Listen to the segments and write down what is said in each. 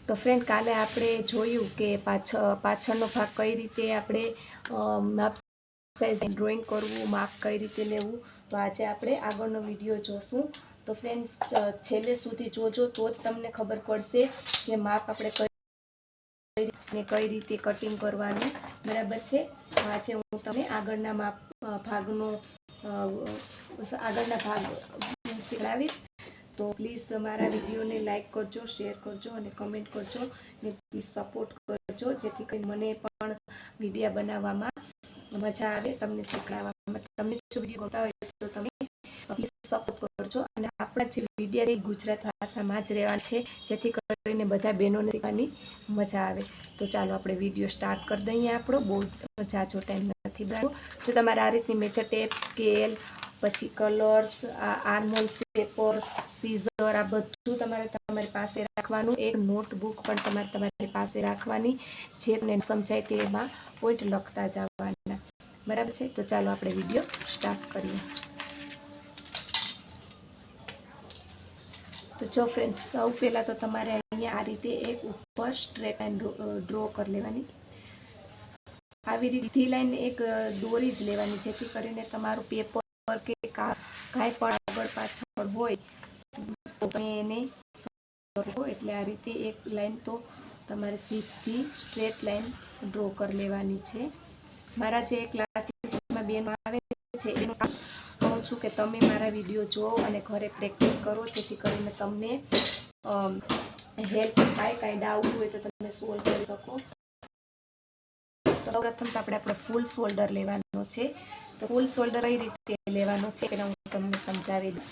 तो फ्रेंड काले आपणे जोयुं के पाछळनो भाग कई रीते आपणे माप साइज ड्रॉइंग करवुं, माप कई रीते लेवुं। तो आजे आपणे आगळनो विडियो जोशुं। तो फ्रेंड्स छेल्ले सुधी जोजो तो ज तमने खबर पड़शे के माप आपणे कई रीते कटिंग करवानुं, बराबर छे। तो आजे हूँ तमने आगळना माप भागनो आगळना भाग शीखवाड़ीश। तो प्लीज मारा विडियो ने लाइक करजो, शेर करजो और कमेंट करजो ने प्लीज सपोर्ट करजो, जेथी करीने मने पण विडियो बनाववामां मजा आवे, तमने शीखवाडवामां। तमने जो विडियो गमता होय तो तमे प्लीज सपोर्ट करजो। अने आपणा जे विडियो छे गुजरात भाषामां ज रहेवाना छे, जेथी करीने बधा बहेनोने शीखवानी मजा आवे। तो चालो आपणे विडियो स्टार्ट कर दईए। आपणो बहुत जाजो टाइम नथी बगाडવો। जो तमारे आ रीतनी मेजर टेप, स्केल, पछी कलर्स, आर्मोल पेपर, सीजर, आ बधुं तमारे तमारी पासे राखवानुं। एक नोटबुक पण तमारे तमारी पासे राखवानी, जेने समजाय तेमां पॉइंट लखता जवाना, बराबर छे। तो चालो आपणे विडियो स्टार्ट करीए। तो जो फ्रेंड्स सौ पहला तो तमारे अहींया आ रीते एक उपर स्ट्रेट लाइन ड्रॉ कर लेवानी। આવી રીતે લાઈન એક દોરી જ લેવાની, જેથી કરીને તમારું પેપર કે કાંઈ પણ આગળ પાછળ હોય તો તમે એને કરો। એટલે આ રીતે એક લાઈન તો તમારે સીધી સ્ટ્રેટ લાઈન ડ્રો કરી લેવાની છે। મારા જે ક્લાસીસમાં બેનો આવે છે એનું કહું છું કે તમે મારા વિડીયો જુઓ અને ઘરે પ્રેક્ટિસ કરો, જેથી કરીને તમને હેલ્પ થાય, કાંઈ ડાઉટ હોય તો તમે સોલ્વ કરી શકો। तो प्रथम तो આપણે फूल शोल्डर लेवानो छे। तो फूल शोल्डर कई रीते लेवानो छे एना हूँ तमने समजावी दूं।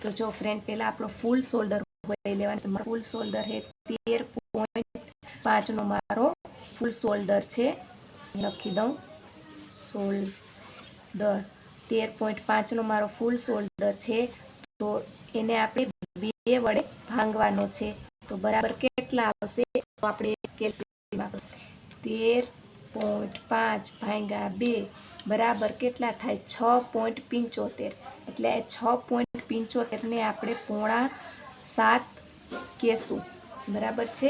तो जो फ्रेंड पहला आपणो फूल शोल्डर लेवानो। तो फूल शोल्डर है 13.5 नो मारो फूल शोल्डर छे। लखी दऊं शोल्डर 13.5 नो मारो फूल शोल्डर छे। तो एने आपणे बे वडे भांगवानो छे। तो बराबर केटला आवशे तो आपणे केल्क्युलेशन 13.5 भांग्या 2 बराबर केटला थाय 6.75। એટલે 6.75 ने આપણે 6.5 કહેશું, બરાબર છે।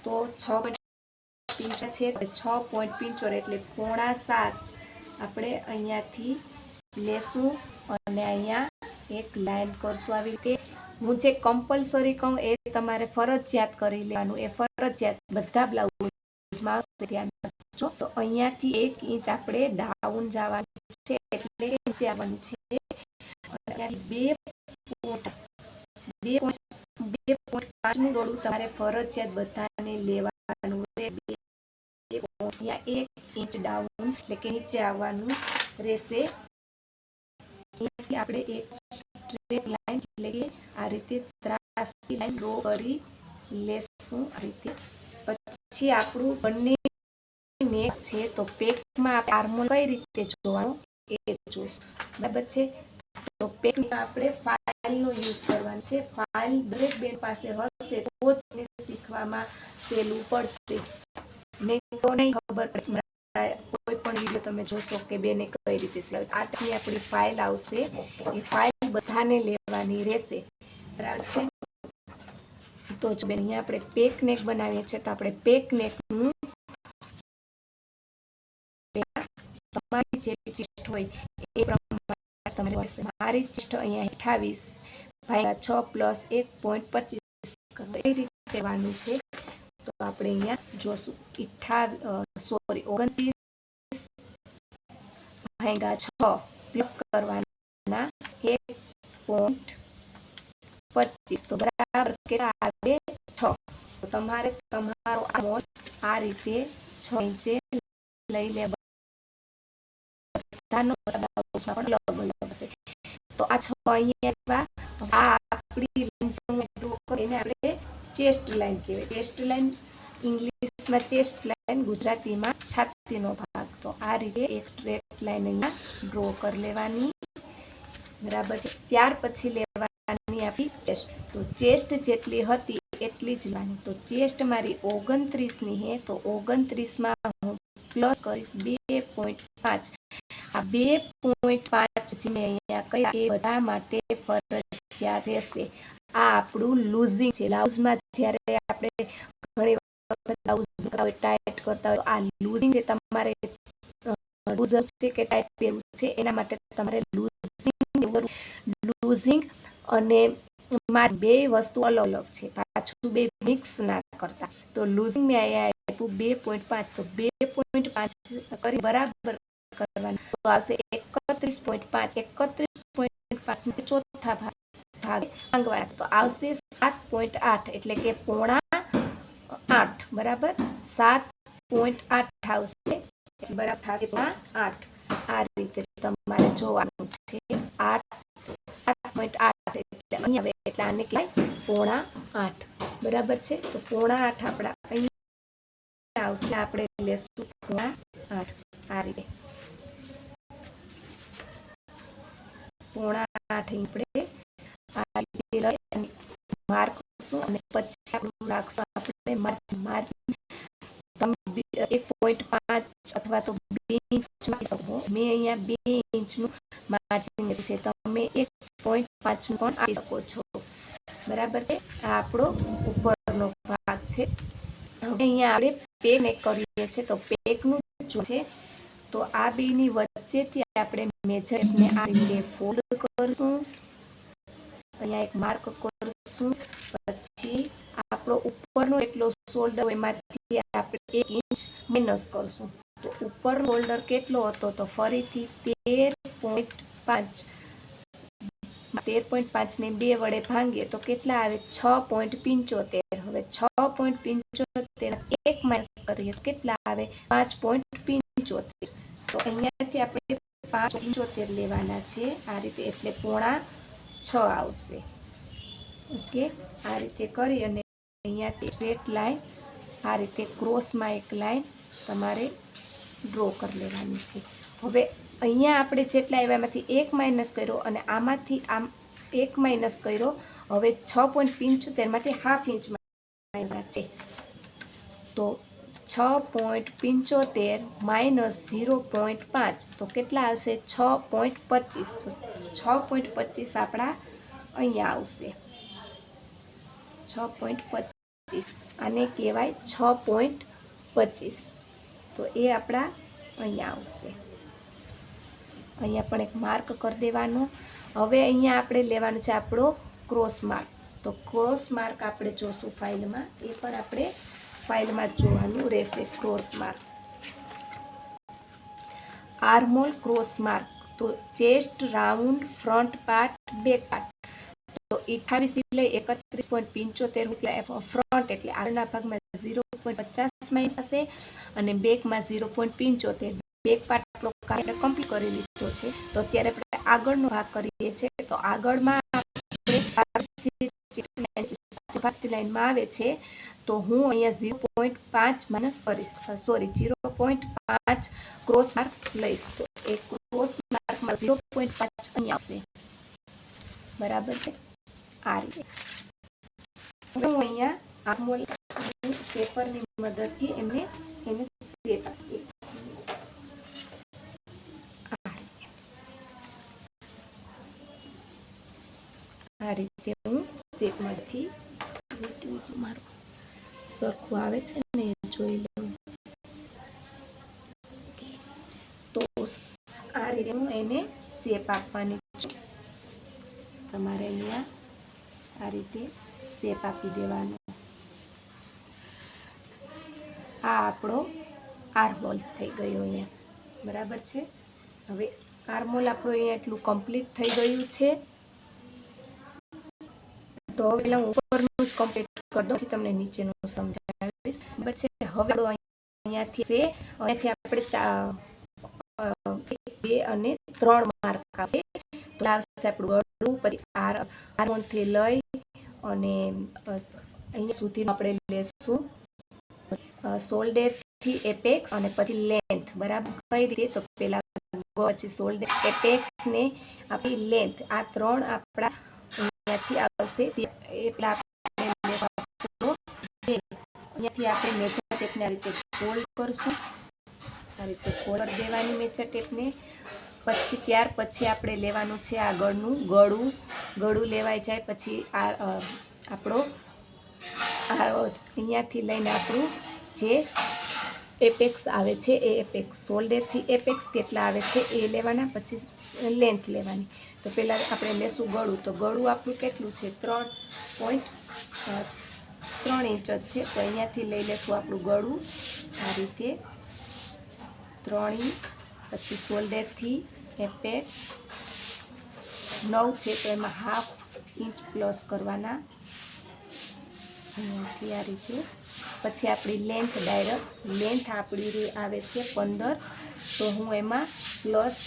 તો 6.75 છે, 6.75 એટલે 6.5 આપણે અહીંયાથી લેશું અને અહીંયા એક લાઈન કરશું। આવી રીતે હું જે કમ્પલસરી કહું એ તમારે ફરજિયાત કરી લેવાનું, એ ફરજિયાત બધા બ્લાઉઝમાં ધ્યાન રાખજો। તો અહીંયાથી 1 ઇંચ આપણે ડાઉન જવાનું છે, એટલે નીચે આવવાનું છે। 2.5 નું દોરડું તમારે ફરજિયાત બધાને લેવાનું છે। 1 ઇંચ ડાઉન એટલે કે નીચે આવવાનું રહેશે। અહીંયાથી આપણે એક સ્ટ્રેટ લાઈન એટલે કે આ રીતે ત્રાસી લાઈન ડ્રો કરી લેશું આ રીતે। પછી આપણું બંને નેક છે, તો પેકમાં આપણે આર્મોલ કઈ રીતે જોવાનું એ જોશું, બરાબર છે। तो पेक में આપણે ફાઇલનો યુઝ કરવાનો છે। ફાઇલ દરેક બેન પાસે હશે તો જ એને શીખવામાં સહેલું પડશે, નહીં તો નહીં ખબર પડે। કોઈ પણ વિડીયો તમે જોશો કે બેને કઈ રીતે શીખવાડી, આ ટાઈપની આપણી ફાઇલ આવશે, એ ફાઇલ બધાને લેવાની રહેશે, બરાબર છે। તો જો બેન અહીંયા આપણે પેક નેક બનાવીએ છીએ, તો આપણે પેક નેકનું તમારી જે ચેસ્ટ હોય એ પ્રમાણે તમારે મારી ચેસ્ટ અહીંયા 28 ભાગ્યા 6 પ્લસ 1.25 એ રીતે લેવાનું છે। તો આપણે અહીંયા જોશું 29 ભાગ્યા 6 પ્લસ કરવાના 1.25, તો બરાબર કેટલા આવે 6। તો તમારે તમારો આર્મોલ આ રીતે 6 ઇંચે લઈ લે। બધાનો બ્લાઉઝમાં પણ અલગ અલગ હશે। તો આ 6 અહીંયા આ આપણી લાઈન એને આપણે ચેસ્ટ લાઈન કહેવાય। ચેસ્ટ લાઈન ઇંગ્લિશમાં ચેસ્ટ લાઈન, ગુજરાતીમાં છાતીનો ભાગ। તો આ રીતે એક સ્ટ્રેટ લાઈન અહીંયા ડ્રો કરી લેવાની, બરાબર છે। ત્યાર પછી લેવાની આપણી ચેસ્ટ। તો ચેસ્ટ જેટલી હતી એટલી જ લેવાની। તો ચેસ્ટ મારી 29 ની હે, તો 29 માં હું પ્લસ કરીશ 2.5 આ 2.5 જે મેં અહીંયા કહ્યા એ બધા માટે ફરજિયાત રહેશે. આ આપણું લૂઝિંગ છે. બ્લાઉઝમાં જ્યારે આપણે ઘણી વખત બ્લાઉઝ ટાઈટ કરતા હોય આ લૂઝિંગ છે, તમારે લૂઝર છે કે ટાઈટ પહેરવું છે એના માટે તમારે લૂઝિંગ અને બે વસ્તુ અલગ અલગ છે, પાછું બે મિક્સ ના કરતા. તો લૂઝિંગ મેં અહીંયા આપ્યું 2.5, તો 2.5 કરી બરાબર કરવાનું તો આવશે 31.5. 31.5 ચોથા ભાગે ભાંગવાના તો આવશે 7.8 એટલે કે 7.8 બરાબર 7.8 આવશે બરાબર થશે 8. આ રીતે તમારે જોવાનું છે. 7.8 એટલે અહીંયા એટલે આને કહેવાય 7.8 બરાબર છે. તો 7.8 આપણા અહીંયા આવશે, આપણે લેશું 7.8 આ રીતે 7.8 આપણે આ રીતે લઈ અને માર્ક કરશું અને પછી આપણું રાખશું આપણે માર્જિન. તમે 1.5 અથવા તો 2 ઇંચ મૂકી શકો. મેં અહીંયા 2 ઇંચનું માર્જિન લીધું છે, તમે 1.5 નું પણ આપી શકો છો બરાબર છે. આ આપણો ઉપરનો ભાગ છે. હવે અહીંયા આપણે પેક મેક કરીએ છીએ તો પેકનું જો છે તો આ બેની વચ્ચેથી આપણે મેજરને આ રીતે ફોલ્ડ કરશું, અહીંયા એક માર્ક કરશું, પછી આપણો ઉપરનો એટલો શોલ્ડર એમાંથી આપણે 1 ઇંચ માઇનસ કરશું. તો ઉપરનો શોલ્ડર કેટલો હતો તો ફરીથી 13.5 ને 2 વડે ભાંગીએ તો કેટલા આવે 6.75. હવે 6.75 1 માઇનસ કરીએ તો કેટલા આવે 5.75. તો અહીંયાથી આપણે 5.75 લેવાના છે આ રીતે, એટલે 5.6 આવશે. ઓકે, આ રીતે કરી અને અહીંયાથી સ્ટ્રેટ લાઈન આ રીતે ક્રોસમાં એક લાઈન તમારે ડ્રો કરી લેવાની છે. હવે અહીંયા આપણે જેટલા આવ્યા એમાંથી 1 માઇનસ કર્યો અને આમાંથી આમ 1 માઇનસ કર્યો. હવે 6.75 માંથી હાફ ઇંચ માઇનસ છે તો 6.75 માઇનસ 0.5 તો કેટલા આવશે 6.25. તો 6.25 આપણા અહીંયા આવશે 6.25. આને કહેવાય 6.25. તો એ આપણા અહીંયા આવશે. અહીંયા પણ એક માર્ક કરી દેવાનો. હવે અહીંયા આપણે લેવાનું છે આપણો ક્રોસ માર્ક. તો ક્રોસ માર્ક આપણે જોશું ફાઇલમાં, એ પણ આપણે ફાઇલમાં જોવાનું રહેશે. Cross mark armhole cross mark. તો chest round front part back part. તો 28 થી લઈ 31.75 ફ્રન્ટ એટલે આગળના ભાગમાં 0.50 માઇનસ થશે અને બેકમાં 0.75. બેક પાર્ટ આપણો આપણે કમ્પ્લીટ કરી લીધો છે. તો અત્યારે આપણે આગળનો ભાગ કરીએ છીએ. તો આગળમાં આપણે લાઈનમાં આવે છે તો હું અહીંયા 0.5 માઇનસ કરીશ, 0.5 ક્રોસ માર્ક લઈશ. તો એક ક્રોસ માર્કમાં 0.5 અહીંયા આવશે બરાબર છે આ રીતે. હવે હું અહીંયા આર્મહોલ પેપરની મદદથી એને શેપ આપીએ. આ રીતે હું શેપમાંથી મારું સરખું આવે છે ને જોઈ લઉં. તો આ રીતે હું એને શેપ આપવાની છું. તમારે અહીંયા આ રીતે શેપ આપી દેવાનો. આ આપણો આર્મહોલ થઈ ગયો અહીંયા બરાબર છે. હવે આર્મહોલ આપણો અહીંયા એટલું કમ્પ્લીટ થઈ ગયું છે. તો હવે હું ઉપરનું જ કમ્પ્લીટ કરી દઉં, તમને નીચેનું સમજાવીશ બરાબર છે. હવે અહીંયાથી આપણે 2 અને 3 માર્ક આવશે. તો આવશે આપણું ગળું, પછી આર્મહોલથી લઈ અને અહીંયા સુધી આપણે લેશું શોલ્ડરથી એપેક્સ અને પછી લેન્થ બરાબર. કઈ રીતે તો પહેલા પછી શોલ્ડર એપેક્સ ને આપણી લેન્થ આ 3 આપણા અહીંયાથી આવશે. એ પેલા અહીંયાથી આપણે મેજર ટેપને આ રીતે ફોલ્ડ કરશું, આ રીતે ફોલ્ડ દેવાની મેજર ટેપને પછી ત્યાર પછી આપણે લેવાનું છે આગળનું ગળું. ગળું લેવાઈ જાય પછી આપણો અહીંયાથી લઈને આપણું જે એપેક્સ આવે છે એ એપેક્સ, શોલ્ડરથી એપેક્સ કેટલા આવે છે એ લેવાના, પછી લેન્થ લેવાની. તો પહેલાં આપણે લેશું ગળું. તો ગળું આપણું કેટલું છે? 3.3 ઇંચ જ છે. તો અહીંયાથી લઈ લેશું આપણું ગળું આ રીતે 3 ઇંચ. પછી શોલ્ડરથી એપેક્સ 9 છે, તો એમાં ½ ઇંચ પ્લસ કરવાના અહીંયાથી આ રીતે. પછી આપણી લેન્થ ડાયરેક્ટ લેન્થ આપણી આવે છે 15, તો હું એમાં પ્લસ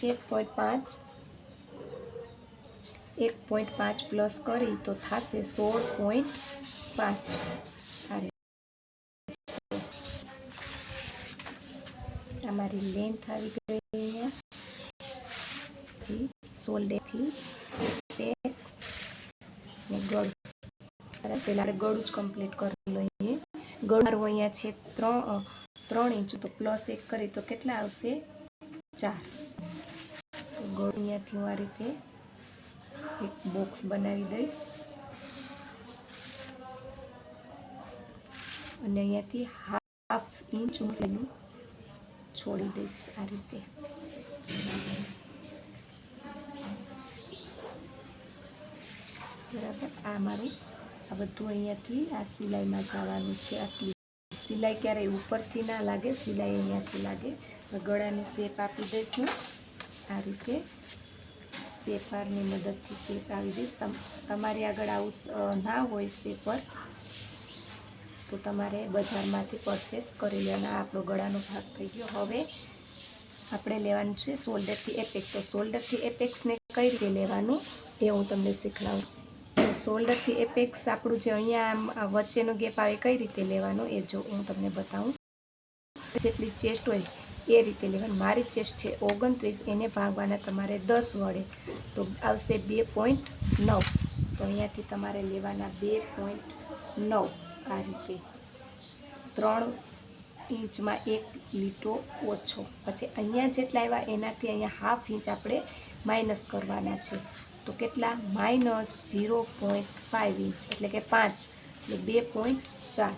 1.5 પ્લસ કરી તો થશે 16.5. અમારી લેન્થ આવી ગઈ અહીંયા શોલ્ડરથી એપેક્સ ને ગળું. પહેલાં ગળું જ કમ્પ્લીટ કરી લઈએ. ગળું મારું અહીંયા છે 3 ઇંચ, તો પ્લસ 1 કરી તો કેટલા આવશે? 4. તો ગળું અહીંયાથી હું આ રીતે એક બોક્સ બનાવી દઈશ અને અહીંયાથી ½ ઇંચ હું છોડી દઈશ આ રીતે. બરાબર, આ મારું આ બધું અહીંયાથી આ સિલાઈમાં જવાનું છે. આટલી સિલાઈ ક્યારેય ઉપરથી ના લાગે, સિલાઈ અહીંયાથી લાગે. ગળાની શેપ આપી દઈશું આ રીતે. શેપરની મદદથી શેપ આવી દઈશ. તમારી આગળ આવું ના હોય શેપર તો તમારે બજારમાંથી પરચેસ કરી લેવાના. આપણો ગળાનો ભાગ થઈ ગયો. હવે આપણે લેવાનું છે શોલ્ડરથી એપેક્સ. તો શોલ્ડરથી એપેક્સને કઈ રીતે લેવાનું એ હું તમને શીખવાડું. તો શોલ્ડરથી એપેક્સ આપણું જે અહીંયા વચ્ચેનો ગેપ આવે કઈ રીતે લેવાનો એ જો હું તમને બતાવું. જેટલી ચેસ્ટ હોય એ રીતે લેવાનું. મારી ચેસ્ટ છે 29, એને ભાગવાના તમારે 10 વડે, તો આવશે 2.9. તો અહીંયાથી તમારે લેવાના 2.9 આ રીતે. 3 ઇંચમાં 1 લીટો ઓછો. પછી અહીંયા જેટલા આવ્યા એનાથી અહીંયા ½ ઇંચ આપણે માઇનસ કરવાના છે. તો કેટલા? -0.5 ઇંચ એટલે કે 5, એટલે 2.4.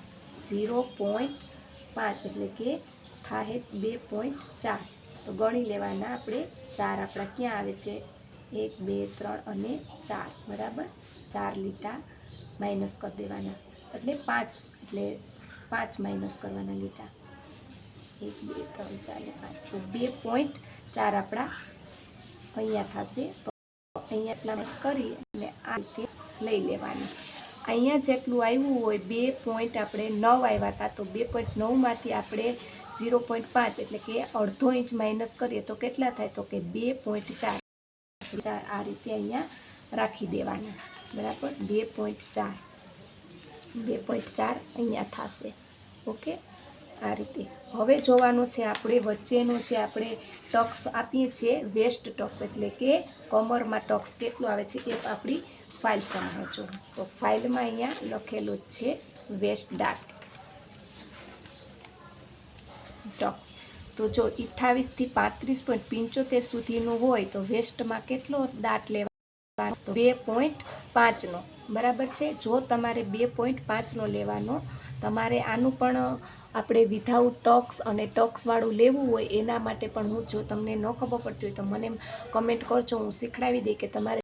0.5 એટલે કે થાય 2.4. તો ગણી લેવાના આપણે. 4 આપણા ક્યાં આવે છે? 1, 2, 3 અને 4. બરાબર, 4 લીટા માઇનસ કરી દેવાના, એટલે 5, એટલે 5 માઇનસ કરવાના લીટા. 1, 2, 3, 4 ને 5. તો 2.4 આપણા અહીંયા થશે. તો અહીંયા એટલા કરી અને આ રીતે લઈ લેવાની. અહીંયા જેટલું આવ્યું હોય 2. આપણે 9 આવ્યા હતા, તો 2.9માંથી આપણે 0.5 એટલે કે અડધો ઇંચ માઇનસ કરીએ તો કેટલા થાય? તો કે 2.4. આ રીતે અહીંયા રાખી દેવાના. બરાબર, 2.4 અહીંયા થશે. ઓકે, આ રીતે. હવે જોવાનું છે આપણે વચ્ચેનો જે આપણે ટક્સ આપીએ છીએ વેસ્ટ ટક્સ, એટલે કે કમરમાં ટક્સ કેટલું આવે છે એ આપણી ફાઇલ સમજો. તો ફાઇલમાં અહીંયા લખેલું જ છે વેસ્ટ ડાર્ટ ટક્સ. તો જો 28 થી 35.75 સુધીનું હોય તો વેસ્ટમાં કેટલો દાટ લેવાનો? તો 2.5નો. બરાબર છે. જો તમારે 2.5નો લેવાનો, તમારે આનું પણ આપણે વિધાઉટ ટક્સ અને ટક્સવાળું લેવું હોય એના માટે પણ હું, જો તમને ન ખબર પડતી હોય તો મને કમેન્ટ કરજો, હું શીખડાવી દઈ કે તમારે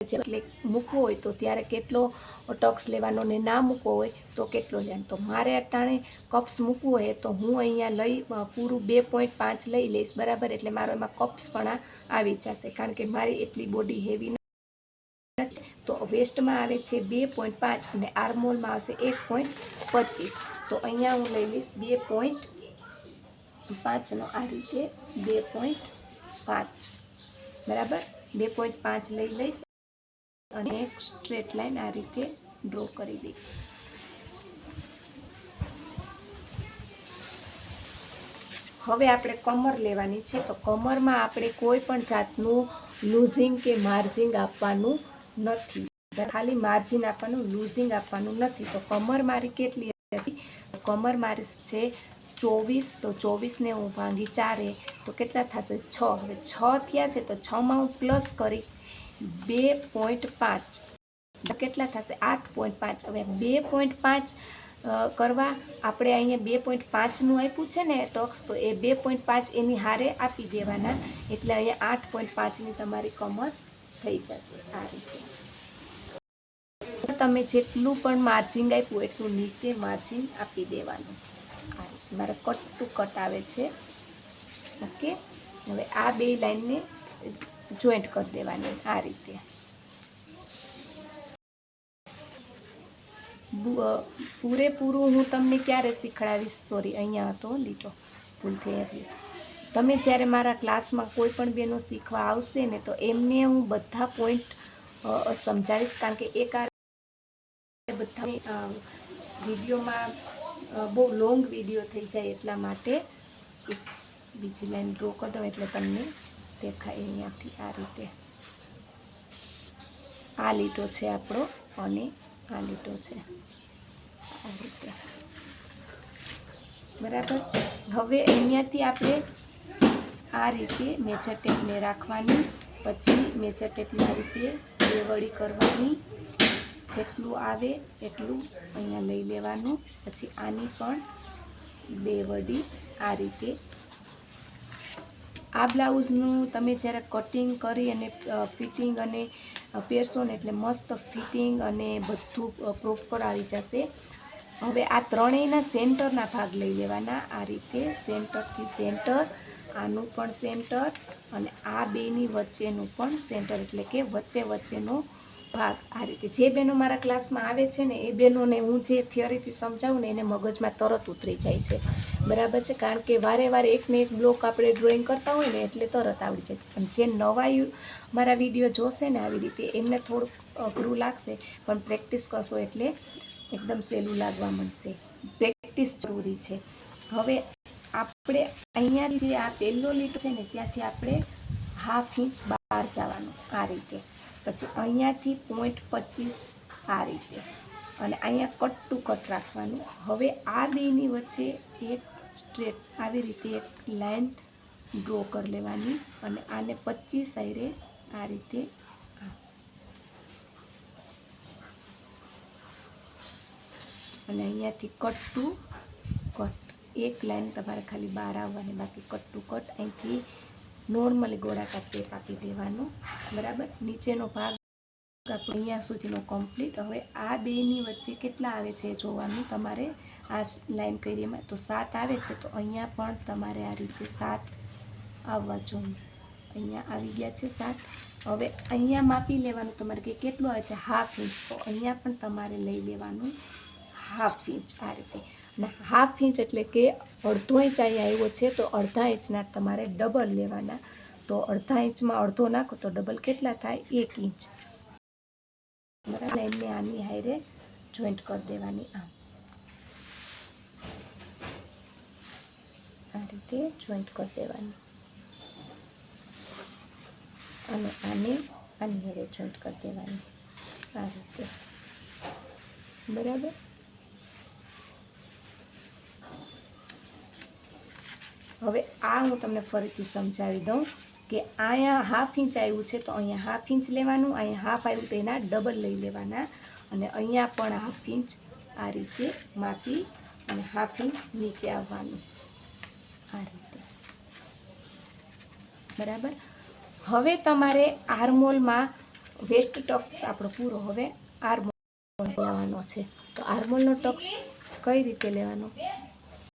એટલે મૂકવો હોય તો ત્યારે કેટલો ટક્સ લેવાનો ને ના મૂકવો હોય તો કેટલો લેવાનો. તો મારે અટાણે કપ્સ મૂકવું હોય તો હું અહીંયા લઈ પૂરું 2.5 લઈ લઈશ. બરાબર, એટલે મારો એમાં કપ્સ પણ આવી જશે, કારણ કે મારી એટલી બોડી હેવી નથી. તો વેસ્ટમાં આવે છે 2.5 અને આર્મહોલમાં આવશે 1.25. તો અહીંયા હું લઈ લઈશ 2.5નો આ રીતે 2.5. બરાબર, 2.5 લઈ લઈશ અને એક સ્ટ્રેટ લાઈન આ રીતે ડ્રો કરી દઈશ. હવે આપણે કમર લેવાની છે. તો કમરમાં આપણે કોઈ પણ જાતનું લૂઝિંગ કે માર્જિંગ આપવાનું નથી. ખાલી માર્જિન આપવાનું, લૂઝિંગ આપવાનું નથી. તો કમર મારી કેટલી હતી? કમર મારી છે 24, તો 24 ને હું ભાંગી 4 તો કેટલા થશે 6. હવે 6 થયા છે તો 6માં હું પ્લસ કરી 2.5 કેટલા થશે 8.5. હવે 2.5 કરવા આપણે અહીંયા 2.5નું આપ્યું છે ને ટોક્સ, તો એ 2.5 એની હારે આપી દેવાના, એટલે અહીંયા 8.5ની તમારી કમર થઈ જશે. આ રીતે તમે જેટલું પણ માર્જિન આપ્યું એટલું નીચે માર્જિન આપી દેવાનું. આ રીતે મારે કટ ટુ કટ આવે છે. ઓકે, હવે આ બે લાઈનને જોઈન્ટ કરી દેવાની આ રીતે. પૂરેપૂરું હું તમને ક્યારે શીખડાવીશ, સોરી અહીંયા હતો લીટો ભૂલ થઈ હતી. તમે જ્યારે મારા ક્લાસમાં કોઈ પણ બહેનો શીખવા આવશે ને તો એમને હું બધા પોઈન્ટ સમજાવીશ, કારણ કે એક બધા વિડીયોમાં બહુ લોંગ વિડીયો થઈ જાય, એટલા માટે બીજી લાઈન ડ્રો કરી દઉં એટલે તમને દેખાય અહીંયાથી. આ રીતે આ લીટો છે આપણો અને આ લીટો છે આ રીતે, બરાબર. હવે અહીંયાથી આપણે આ રીતે મેજર ટેપને રાખવાની, પછી મેજર ટેપની આ રીતે બે વળી કરવાની, જેટલું આવે એટલું અહીંયા લઈ લેવાનું, પછી આની પણ બે વડી આ રીતે. આ બ્લાઉઝનું તમે જ્યારે કટિંગ કરી અને ફિટિંગ અને પહેરશો ને એટલે મસ્ત ફિટિંગ અને બધું પ્રોપર આવી જશે. હવે આ ત્રણેયના સેન્ટરના ભાગ લઈ લેવાના આ રીતે, સેન્ટરથી સેન્ટર, આનું પણ સેન્ટર અને આ બેની વચ્ચેનું પણ સેન્ટર, એટલે કે વચ્ચેનો ભાગ. આ રીતે જે બહેનો મારા ક્લાસમાં આવે છે ને એ બહેનોને હું જે થિયરીથી સમજાવું ને એને મગજમાં તરત ઉતરી જાય છે, બરાબર છે. કારણ કે વારે વારે એકને એક બ્લોક આપણે ડ્રોઈંગ કરતા હોય ને એટલે તરત આવડી જાય. પણ જે નવા મારા વિડીયો જોશે ને આવી રીતે એમને થોડુંક અઘરું લાગશે, પણ પ્રેક્ટિસ કરશો એટલે એકદમ સહેલું લાગવા માંડશે. પ્રેક્ટિસ જરૂરી છે. હવે આપણે અહીંયા જે આ પહેલો લીટો છે ને ત્યાંથી આપણે 1/2 ઇંચ બહાર જવાનું આ રીતે, પછી અહીંયાથી 0.25 આ રીતે, અને અહીંયા કટ ટુ કટ રાખવાનું. હવે આ બેની વચ્ચે એક સ્ટ્રેટ આવી રીતે એક લાઈન ડ્રો કરી લેવાની, અને આને 25 આયરે આ રીતે, અને અહીંયાથી કટ ટુ કટ એક લાઈન તમારે ખાલી બહાર આવવાની, બાકી કટ ટુ કટ અહીંથી નોર્મલી ગોળાકાર શેપ આપી દેવાનો, બરાબર. નીચેનો ભાગ આપણે અહીંયા સુધીનો કમ્પ્લીટ. હવે આ બેની વચ્ચે કેટલા આવે છે જોવાનું તમારે. આ લાઈન કરી એમાં તો 7 આવે છે, તો અહીંયા પણ તમારે આ રીતે 7 આવવા જોઈએ. અહીંયા આવી ગયા છે 7. હવે અહીંયા માપી લેવાનું તમારે કે કેટલું આવે છે 1/2 ઇંચ, તો અહીંયા પણ તમારે લઈ લેવાનું 1/2 ઇંચ આ રીતે. અને 1/2 ઇંચ એટલે કે અડધો ઇંચ અહીંયા આવ્યો છે, તો અડધા ઇંચના તમારે ડબલ લેવાના. તો અડધા ઇંચમાં અડધો નાખો તો ડબલ કેટલા થાય 1 ઇંચ. લાઈનને આની હારે જોઈન્ટ કરી દેવાની, આ રીતે જોઈન્ટ કરી દેવાની, અને આને આની હારે જોઈન્ટ કરી દેવાની આ રીતે, બરાબર. હવે આ હું તમને ફરીથી સમજાવી દઉં કે અહીંયા 1/2 ઇંચ આવ્યું છે, તો અહીંયા 1/2 ઇંચ લેવાનું, અહીંયા 1/2 આવ્યું તો એના ડબલ લઈ લેવાના, અને અહીંયા પણ 1/2 ઇંચ આ રીતે માપી અને 1/2 ઇંચ નીચે આવવાનું આ રીતે, બરાબર. હવે તમારે આર્મહોલમાં વેસ્ટ ટક્સ આપણો પૂરો, હવે આર્મહોલ લેવાનો છે. તો આર્મહોલનો ટક્સ કઈ રીતે લેવાનો,